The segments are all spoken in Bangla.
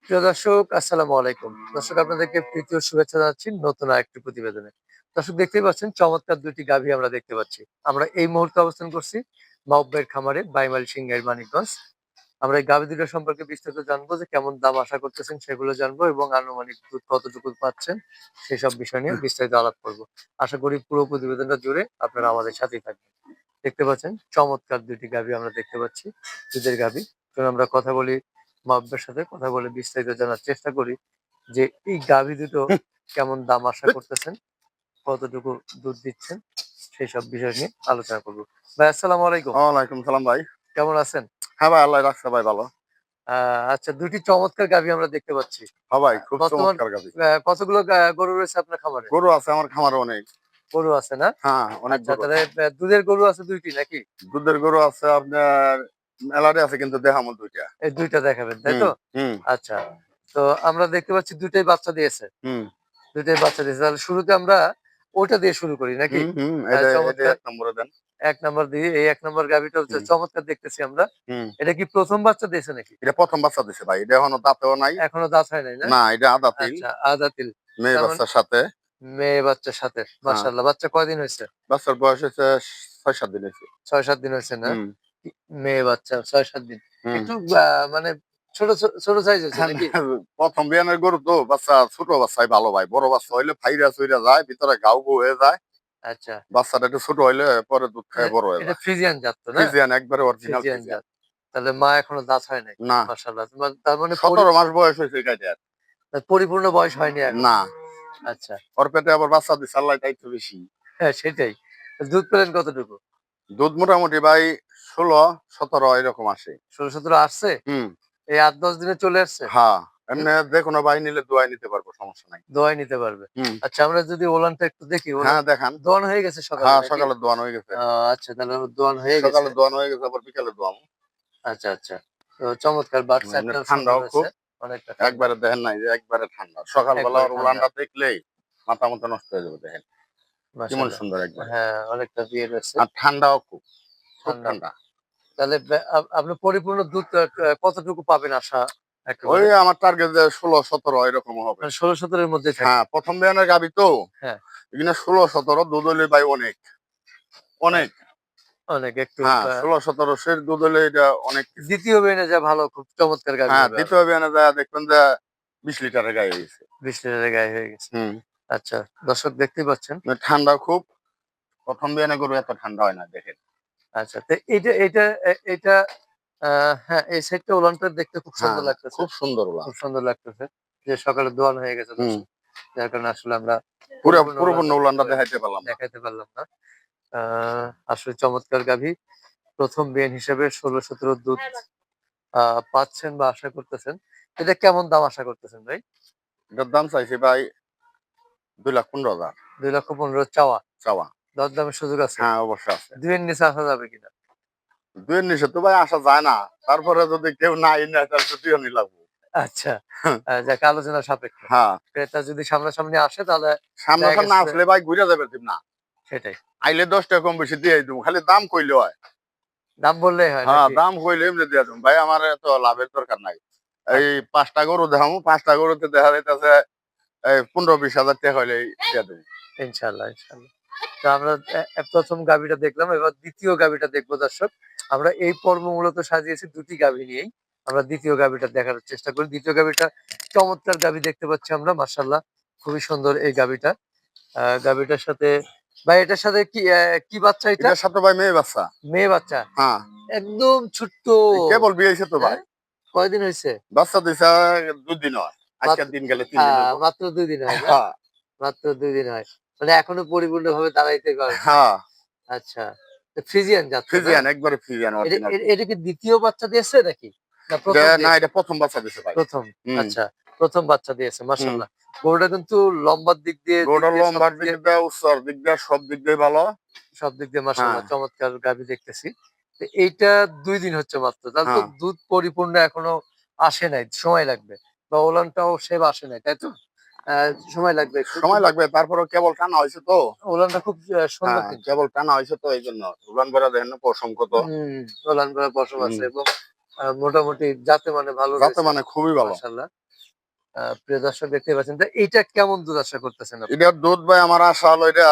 প্রিয় দর্শক, আসসালামু আলাইকুম। দর্শক, আপনাদেরকে প্রীতি ও শুভেচ্ছা জানাচ্ছি নতুন আরেকটি প্রতিবেদনে। দর্শক, দেখতেই পাচ্ছেন চমৎকার ২ টি গাভী আমরা দেখতে পাচ্ছি। আমরা এই মুহূর্তে অবস্থান করছি মাওফ ভাইয়ের খামারে, বাইমাল সিংগাইর মানিকগঞ্জ। আমরা এই গাভী দুটো সম্পর্কে বিস্তারিত জানবো, যে কেমন দাম আশা করতেছেন সেগুলো জানবো, এবং আনুমানিক দুধ কতটুকু পাচ্ছেন সেসব বিষয় নিয়ে বিস্তারিত আলাপ করব। আশা করি পুরো প্রতিবেদনটা জুড়ে আপনারা আমাদের সাথেই থাকবেন। দেখতে পাচ্ছেন চমৎকার ২ টি গাভী আমরা দেখতে পাচ্ছি, দুধের গাভী। চলুন আমরা কথা বলি, মাহবুবের সাথে কথা বলে বিস্তারিত জানার চেষ্টা করি যে এই গাভী দুটো কেমন দাম আশা করতেছেন, কতটুকু দুধ দিচ্ছেন, সেই সব বিষয় নিয়ে আলোচনা করব। ভাই, আসসালামু আলাইকুম। ওয়ালাইকুম সালাম ভাই। কেমন আছেন? হ্যাঁ ভাই, আল্লাহ রাখছে ভাই ভালো। আচ্ছা, ২ টি চমৎকার গাভী আমরা দেখতে পাচ্ছি। হ্যাঁ ভাই, খুব বর্তমান চমৎকার গাভী। কতগুলো গরু রয়েছে আপনার খামারে? গরু আছে আমার খামারে অনেক। গরু আছে না? হ্যাঁ, অনেক আচ্ছা, গরু তাহলে আছে। দুধের গরু আছে ২ টি নাকি? দুধের গরু আছে আপনার মেলারে আছে, কিন্তু দেহামো দুইটা। এই ২ টা দেখাবেন, তাই হুম, তো? হুম, আচ্ছা। তো আমরা দেখতে পাচ্ছি ২ টাই বাচ্চা দিয়েছে। হুম, ২ টাই বাচ্চা দিয়েছে। তাহলে শুরুতে আমরা ওটা দিয়ে শুরু করি নাকি? হুম, হুম। এটা চমৎকার ১ নম্বরে দেন। ১ নাম্বার দিয়ে, এই ১ নাম্বার গাভীটা হচ্ছে হুম, চমৎকার দেখতেছি আমরা। হুম। এটা কি ১ম বাচ্চা দিয়েছে নাকি? এটা ১ম বাচ্চা দিছে ভাই। এটা এখনো দাঁতেও নাই। এখনো দাঁত হয় নাই না? না, এটা আদাতিল। আচ্ছা, আদাতিল। মেয়ে তার মানে বাচ্চার সাথে। মেয়ে বাচ্চার সাথে। হ্যাঁ, মাশাআল্লাহ। বাচ্চা কয়দিন হইছে? বাচ্চার বয়স হইছে ৬-৭ দিন হইছে। ৬-৭ দিন হইছে না? হুম, মেয়ে বাচ্চা ৬-৭ দিন। হুম। একটু মানে ছোট সাইজ হইছে হ্যাঁ, নাকি? ১ম বিয়ানের গরু তো বাচ্চা, ছোট বাচ্চাই ভালো ভাই। বড় বাচ্চা হইলে ফাইরা চইরা যায়, ভিতরে ঘাউ হয়ে যায়। আচ্ছা। বাচ্চাটা একটু ছোট হইলে পরে দুধ এ খায় বড় হয়ে এটা যায়। ফ্রিজিয়ান জাত তো না? ফ্রিজিয়ান, একবারে অরিজিনাল ফ্রিজিয়ান ফ্রিজিয়ান। জাত। তাহলে মা এখনো দাঁত হয় নাই। না, মাশাআল্লাহ। তার মানে ১৭ মাস বয়স হইছে এই গাইটার। পরিপূর্ণ বয়স হয়নি এখনো। না, আচ্ছা। ওর পেটে আবার বাচ্চা দিছে, আল্লাহর দায়িত্ব বেশি। হ্যাঁ, সেটাই। দুধ পেলেন কতটুকু? দুধ মোটামুটি ভাই ১৬-১৭ এরকম আসে। ১৬-১৭ আসছে? হুম, এই ৮-১০ দিনে চলে আসছে? হ্যাঁ। হুম, এমনি যেকোনো ভাই নিলে দোয়ায় নিতে পারবো, সমস্যা নাই। দোয়ায় নিতে পারবে। হুম, আচ্ছা, আমরা যদি ওলানটা একটু দেখি, ওলান হ্যাঁ দেখান। দোয়ান হয়ে গেছে সকালে হ্যাঁ, নাকি? সকালে দোয়ানো হয়ে গেছে। আ আচ্ছা, তাহলে ওর দোয়ান হয়ে গেছে। সকালে দোয়ানো হয়ে গেছে, আবার বিকালে দোয়ামু। আচ্ছা, আচ্ছা। তো চমৎকার, বাট এমনি সাইডটাও সুন্দর ঠান্ডাও হয়েছে। খুব। অনেকটা ঠান্ডা। একবারে দেখেন নাই যে একবারে ঠান্ডা। সকালবেলা একবারে ওর ঠান্ডা। উলানটা দেখলেই মাথা নষ্ট হয়ে যাবে দেখেন। কেমন মাশাআল্লাহ। সুন্দর একবারে। হ্যাঁ, অনেকটা বিয়ে রয়েছে। আর ঠান্ডাও খুব, খুব ঠান্ডা। ঠান্ডা। তাহলে আপনি পরিপূর্ণ দুধ কতটুকু পাবেন আশা ওই একেবারে? আমার টার্গেট যে ১৬-১৭ এরকম হবে। মানে ১৬-১৭ এর মধ্যেই থাকে? হ্যাঁ, ১ম বিয়ানের গাভী তো। হ্যাঁ। এখানে ১৬-১৭ দুধ হইলে ভাই অনেক, আ অনেক। অনেক একটু হ্যাঁ, ১৬-১৭ সের দুধ হইলে এটা অনেক কিছু। ২য় বেনে যা ভালো, খুব চমৎকার গাভী হ্যাঁ, হবে আরো। ২য় বিয়ানে যায়া দেখবেন যে ২০ লিটারের গায়ে হইছে। ২০ লিটারের গায়ে হয়ে গেছে। হুম। আচ্ছা, দর্শক দেখতেই পাচ্ছেন। ঠান্ডা খুব। ১ম বিয়ানে গরু এত ঠান্ডা হয় না দেখেন। আচ্ছা, তো এইটা আ হ্যাঁ, এই সাইডটা উলানটা দেখতে খুব হ্যাঁ, সুন্দর লাগতেছে। খুব সুন্দর উলান। খুব সুন্দর লাগতেছে। যে সকালে দোয়ান হয়ে গেছে হুম। দর্শক। যার কারণে আসলে আমরা পরিপূর্ণ পুরোপূর্ণ উলানটা উলানটা দেখাইতে পারলাম না। দেখাইতে পারলাম না। আ আসলে চমৎকার গাভী। ১ম বিয়ান হিসেবে ১৬-১৭ দুধ আ পাচ্ছেন বা আশা করতেছেন। এটা কেমন দাম আশা করতেছেন ভাই? এটার দাম চাইছি ভাই ২,১৫,০০০ ২,১৫,০০০ চাওয়া। চাওয়া। দরদামের সুযোগ আছে? হ্যাঁ, অবশ্যই আছে। ২ এর নিচে আসা যাবে কিনা? ২ এর নিচে তো ভাই আসা যায় না। তারপরে যদি কেউ নাই নেয় তাহলে তো ২ ও লাগবো। আচ্ছা। যাক, আলোচনা সাপেক্ষ। হ্যাঁ, ক্রেতা যদি সামনাসামনি আসে তাহলে দেখা সামনাসামনি গেছে যে আসলে ভাই ঘুরে যাবে না। সেটাই। আইলে ১০ টাকা কম বেশি দিয়াই দিমু। খালি দাম কইলে হয়। দাম বললেই হয় হ্যাঁ, নাকি? দাম কইলে এমনি দিয়া দিমু। ভাই আমার এত লাভের দরকার নাই। এই আচ্ছা। ৫ টা গরু দেখামু, ৫ টা গরুতে দেখা যাইতেছে এই ১৫-২০ হাজার টাকা হইলেই দিয়া দিমু। ইনশাআল্লাহ, ইনশাআল্লাহ। তো আমরা ১ম গাভীটা দেখলাম। এবার ২য় গাভীটা দেখবো দর্শক। আমরা এই পর্ব মূলত সাজিয়েছি ২ টি গাভী নিয়েই। আমরা ২য় গাভীটা দেখার চেষ্টা করি। ২য় গাভীটা চমৎকার গাভী দেখতে পাচ্ছি আমরা, মাশাআল্লাহ। খুবই সুন্দর এই গাভীটা। গাভীটার সাথে ভাই, এটার সাথে কি বাচ্চা এটা? এটার সাথে ভাই মেয়ে বাচ্চা। মেয়ে বাচ্চা? হ্যাঁ, একদম ছোট্ট। এই কেবল বিয়ে হইছে তো হ্যাঁ? ভাই। কয়দিন হইছে? বাচ্চা দিছে ২ দিন হয়। মাত্র আজকের দিন গেলে ৩ দিন হইব। মাত্র ২ দিন হয় না? হ্যাঁ, মাত্র ২ দিন হয়। মানে এখনো পরিপূর্ণভাবে দাঁড়াইতে পারে নাই। হ্যাঁ। আচ্ছা। তো ফ্রিজিয়ান জাত তো না? ফ্রিজিয়ান, একবারে ফ্রিজিয়ান অরিজিনাল এটা কি ফ্রিজিয়ান। ২য় বাচ্চা দিয়েছে নাকি? না, এটা ১ম না, দিয়েছে? এটা ১ম বাচ্চা দিছে ভাই। ১ম। হুম, আচ্ছা, ১ম বাচ্চা দিয়েছে। হুম। মাশাআল্লাহ। গরুটা কিন্তু লম্বার দিক গরুটার দিয়ে সব লম্বার দিক দিক দিয়ে দিয়ে, উচ্চর দিক দিয়ে, সব দিক দিয়ে ভালো। হ্যাঁ, মাশাআল্লাহ চমৎকার গাভী দেখতেছি। তো এইটা ২ দিন হচ্ছে মাত্র। তাহলে তো হ্যাঁ। দুধ পরিপূর্ণ এখনো আসে নাই। সময় লাগবে। বা ওলানটাও সেভ আসে নাই, তাই তো? আ সময় লাগবে একটু। সময় কিন্তু লাগবে। তারপরেও কেবল টানা হইছে তো। ওলানটা খুব সুন্দর হ্যাঁ, কিন্তু। কেবল টানা হইছে তো এইজন্য। উলান বেড়া দেখেন না পশম কত। ওলান করা পশম হুম। আছে, এবং মোটামুটি জাতে মানে ভালো যাতে রয়েছে। মানে খুবই ভালো। মাশাআল্লাহ। প্রিয় দর্শক দেখতে পাচ্ছেন, তো এইটা কেমন দুধ আশা করতেছেন আপনি? এটার দুধ ভাই আমার আশা হলো এটা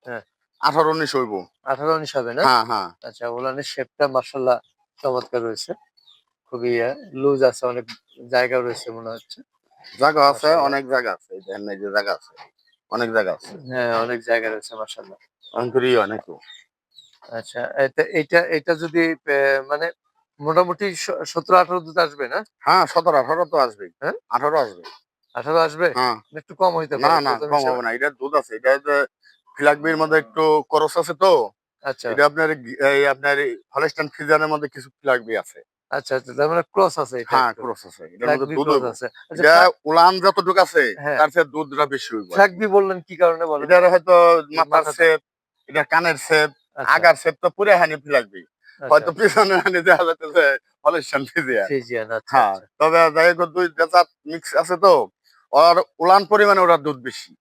হ্যাঁ, 18-19 হইব। 18-19 হবে না? হ্যাঁ, হ্যাঁ। আচ্ছা, ওলানের শেপটা মাশাআল্লাহ চমৎকার রয়েছে। খুবই লুজ আছে, অনেক জায়গা রয়েছে মনে হচ্ছে। জায়গা আছে, মাশাআল্লাহ। অনেক জায়গা আছে। এই দেখেন, এই যে জায়গা আছে, অনেক জায়গা আছে। হ্যাঁ, অনেক জায়গা রয়েছে মাশাআল্লাহ। অঙ্কুরই অনেক। আচ্ছা, এটা যদি মানে মোটামুটি 17-18 দুধ আসবে না? হ্যাঁ, 17-18 তো আসবেই। হ্যাঁ? 18 আসবে। 18 আসবে? হ্যাঁ। না একটু কম হইতে না, পারে না, ১ম কম হিসাবে। হবে না। এটার দুধ আছে। এটা যে ফিলাকবির মধ্যে একটু করস আছে তো। আচ্ছা, এটা আপনার আপনার হলস্টাইন ফ্রিজিয়ানের মধ্যে কিছু ফিলাকবি আছে। আচ্ছা, আচ্ছা। তার মানে ক্রস আছে এটা হ্যাঁ, একটু। ক্রস আছে। এটার মধ্যে ফ্ল্যাগবি দুধ ক্রস হইব। আছে। আচ্ছা, এটা উলান যতটুকু আছে হ্যাঁ, তার চেয়ে দুধটা বেশি হইব আরকি। ফ্ল্যাগবি বললেন কি কারণে বলেন এটার তো? হয়তো যে মাথার মাথাটা। শেপ, এটা কানের শেপ, আচ্ছা, আগার শেপ তো পুরা হানি ফিলাকবি। আচ্ছা। হয়তো পিছনে হানি দেখা যাইতেছে হলস্টাইন ফ্রিজিয়ান। ফ্রিজিয়ান, আচ্ছা, হ্যাঁ, আচ্ছা। তবে যাই হোক ২ জাত মিক্স আছে তো। ওর উলান পরিমাণে ওরা দুধ বেশি।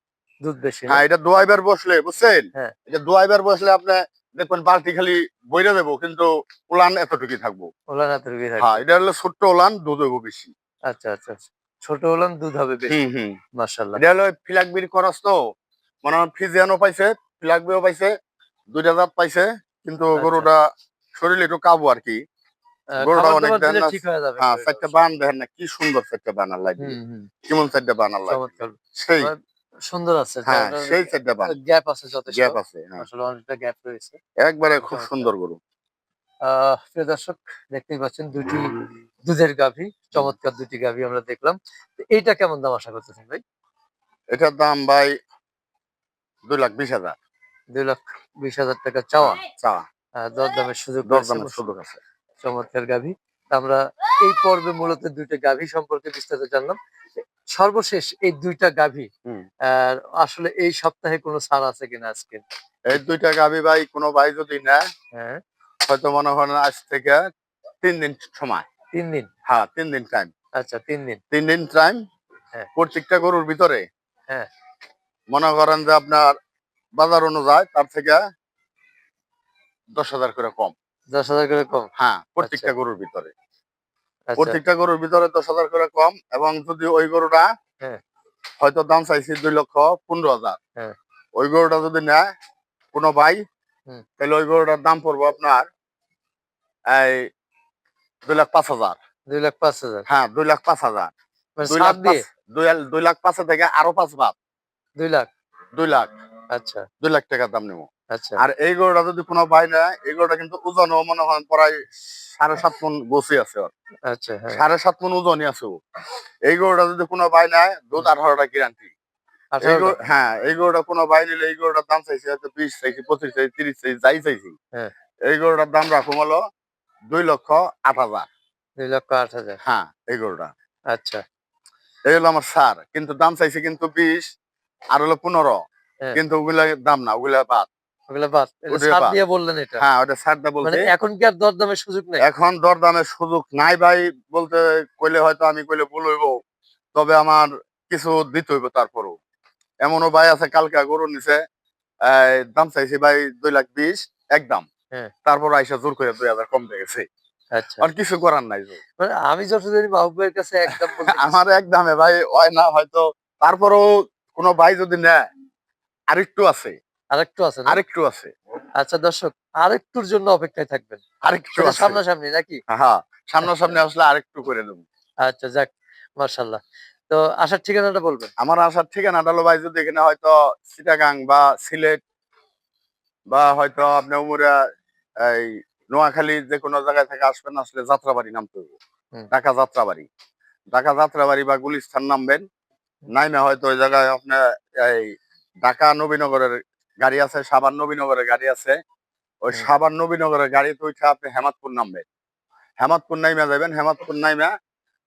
দুধ বেশি না? হ্যাঁ, এটা দোয়াইবার বসলে বুঝছেন? হ্যাঁ, এটা দোয়াইবার বসলে আপনি দেখবেন বালতি খালি বইরা যাবো কিন্তু উলান এতটুকুই থাকবো। ওলান এতটুকুই হ্যাঁ, থাকবে। এটা হলো ছোট্ট উলান দুধ হইব বেশি। আচ্ছা, আচ্ছা, আচ্ছা। ছোট ওলান দুধ হবে হুম, বেশি। হুম। মাশাআল্লাহ। এটা হলো ফিলাকবির খরচ তো। মনে হয় ফ্রিজিয়ানও পাইছে, ফিলাকবিও পাইছে, ২ টা জাত পাইছে। কিন্তু আচ্ছা। গরুটা শরীরে একটু কাবু আরকি। গরুটা অনেক খাবার-দাবার দেখেন দিলে না। ঠিক হয়ে যাবে হ্যাঁ, শরীরে ৪ টা অবশ্য। বান দেখেন না কি সুন্দর ৪ টা বান আল্লাহ দিল। হুম, হুম। কেমন ৪ টা বান আল্লাহ দিল। চমৎকার। সেই, আবার সুন্দর আছে। হ্যাঁ, সেই ৪ টা বান। গ্যাপ আছে যথেষ্ট। গ্যাপ আছে। হ্যাঁ, আসলে অনেকটা গ্যাপ রয়েছে। একবারে খুবই খুব চমৎকার। সুন্দর গরু। প্রিয় দর্শক দেখতেই পাচ্ছেন ২ টি দুধের গাভী। চমৎকার ২ টি গাভী আমরা দেখলাম। তো এইটা কেমন দাম আশা করতেছেন ভাই? এটার দাম ভাই 2,20,000 ৳২,২০,০০০ চাওয়া। চাওয়া। দরদামের সুযোগ রয়েছে দরদামের অবশ্য। সুযোগ আছে। চমৎকার গাভী। আমরা এই পর্বে মূলত ২ টা গাভী সম্পর্কে বিস্তারিত জানলাম। সর্বশেষ এই ২ টা গাভী হুম। আ আসলে এই সপ্তাহে কোনো ছাড় আছে কিনা আজকে? এই ২ টা গাভী ভাই কোন ভাই যদি নেয় হ্যাঁ, হয়তো মনে করেন আজ থেকে ৩ দিন সময়। ৩ দিন। হ্যাঁ, ৩ দিন টাইম। আচ্ছা, ৩ দিন। ৩ দিন টাইম হ্যাঁ, প্রত্যেকটা গরুর ভিতরে হ্যাঁ। মনে করেন যে আপনার বাজার অনুযায়ী তার থেকে ১০,০০০ করে কম। ১০,০০০ করে কম? হ্যাঁ, আচ্ছা, প্রত্যেকটা গরুর ভিতরে। আচ্ছা। প্রত্যেকটা গরুর ভিতরে ১০,০০০ করে কম এবং যদি ওই গরুটা হ্যাঁ, হয়তো দাম চাইছি ২,১৫,০০০। হ্যাঁ। ওই গরুটা যদি নেয় কোন ভাই হুম। তাহলে ওই গরুটার দাম পড়বো আপনার এই ২,০৫,০০০। ২,৫০০,০০০ হ্যাঁ, ২,০৫,০০০। মানে দুই লাখ ছাড় পাঁচ দিয়ে? ২,০৫,০০০ থেকে আরো ৫ বাদ। ২,০০,০০০ ২,০০,০০০ আচ্ছা, ২,০০,০০০ টাকা দাম নেবো। আচ্ছা, আর এই গরুটা যদি কোনো ভাই নেয়, এই গরুটা কিন্তু ওজনও মনে হয় প্রায় ৭.৫ মণ গোছই আছে ওর। আচ্ছা, হ্যাঁ। ৭.৫ মণ ওজনই আছে ও। এই গরুটা যদি কোনো ভাই নেয়, দুধ হুম। ১৮ টা গ্যারান্টি। ১৮ টা? হ্যাঁ, এই গরুটা কোনো ভাই নিলে এই গরুটার দাম চাইছি হয়তো ২০ চাইছি, ২৫ চাইছি, ৩০ চাইছি, যাই চাইছি। হ্যাঁ, এই গরুটার দাম রাখুম হলো ২,০৮,০০০। ২,৮০,০০০ হ্যাঁ, এই গরুটা। আচ্ছা, এই হলো আমার সার। কিন্তু দাম চাইছি কিন্তু ২০ আর হলো ১৫। হ্যাঁ। কিন্তু ওগুলা দাম না, ওগুলা বাদ। ওগুলা বাদ। এটা ওটা ছাড় বাদ। দিয়ে বললেন এটা। হ্যাঁ, ওটা ছাড় মানে বলছি। এখন কি আর দরদামের সুযোগ নাই? এখন দরদামের সুযোগ নাই ভাই বলতে কইলে হয়তো আমি কইলে ভুল হইব। তবে আমার কিছু দিতে হইব তারপরও। এমনও ভাই আছে কালকে গরু নিছে, দাম চাইছি ভাই ২,২০,০০০ একদম। হ্যাঁ, তারপর আইসা জোর করে ২,০০০ কম দিয়ে গেছে। আচ্ছা। আর কিছু করার নাই তো। মানে আমি যতদূর জানি মাহবুব ভাইয়ের কাছে একদম বলতে কিছু আমার নাই। একদমে ভাই হয় না হয়তো। তারপরেও কোন ভাই যদি নেয় আরেকটু আছে, আরেকটু আছে না? আরেকটু আছে, আচ্ছা দর্শক, আরেকটুর জন্য অপেক্ষায় থাকবেন। আরেকটু সেটা আছে। সামনাসামনি নাকি? হ্যাঁ, সামনাসামনি আসলে আরেকটু করে দেব। আচ্ছা যাক, মাশাআল্লাহ। তো আসার ঠিকানাটা বলবেন? আমার আসার ঠিকানাটা হলো ভাই যদি এখানে হয়তো চিটাগাং বা সিলেট বা হয়তো আপনি উমরা এই নোয়াখালী যেকোনো জায়গায় থেকে আসবেন, আসলে যাত্রাবাড়ি নামতে হবে। হুম, ঢাকা যাত্রাবাড়ি। ঢাকা যাত্রাবাড়ি বা গুলিস্তান নামবেন। হুম, নাইমা হয়তো ওই জায়গায় আপনার এই ঢাকা নবীনগরের গাড়ি আছে, সাভার নবীনগরের গাড়ি আছে। ওই হুম, সাভার নবীনগরের গাড়িতে উঠে আপনি হেমাদপুর নামবেন। হেমাদপুর নাইমা যাবেন। হেমাদপুর নাইমা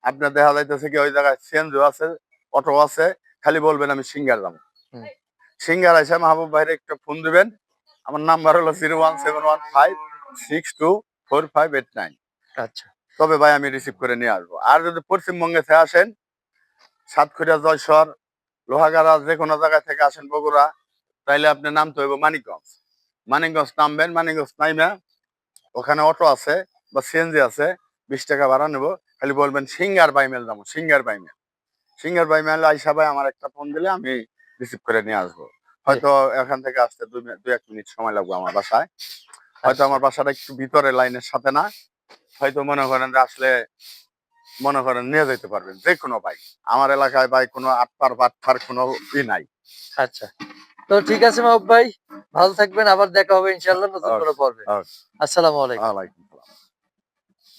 আপনার দেখা যাইতেছে কি ওই জায়গায় সিএনজি আছে, অটো আছে। খালি বলবেন আমি সিঙ্গার যাবো। হুম। সিঙ্গার আইসা মাহবুব ভাইরে একটা ফোন দিবেন। আমার নাম্বার হলো 01715624589। আচ্ছা, তবে ভাই আমি রিসিভ করে নিয়ে আসবো। আর যদি পশ্চিমবঙ্গে থেকে আসেন, সাতক্ষীরা, জয়সর, লোহাগাড়া যেকোনো জায়গা থেকে আসেন বগুড়া, তাইলে আপনি নামতে হইব মানিকগঞ্জ। মানিকগঞ্জ নামবেন, মানিকগঞ্জ নাইমা ওখানে অটো আছে বা সিএনজি আছে, ২০ টাকা ভাড়া নেবো। খালি বলবেন সিঙ্গার বাইমেল যাবো, সিঙ্গার বাইমেল। সিঙ্গার ভাই মেলে আইসা ভাই আমার একটা ফোন দিলে আমি রিসিভ করে নিয়ে আসবো। হয়তো এখান থেকে আসতে 2 1 মিনিট সময় লাগবে আমার বাসায়। হয়তো আচ্ছা আমার বাসাটা একটু ভিতরে লাইনের সাথে না। হয়তো মনে করেন যে আসলে মনে করেন নিয়ে যেতে পারবেন যেকোনো বাইক। আমার এলাকায় ভাই কোনো আটপার বাটপার কোনো নাই। আচ্ছা। তো ঠিক আছে মাহবুব ভাই, ভালো থাকবেন। আবার দেখা হবে ইনশাআল্লাহ নতুন কোনো ওকে, পর্বে। ওকে। আসসালামু আলাইকুম। ওয়ালাইকুম সালাম।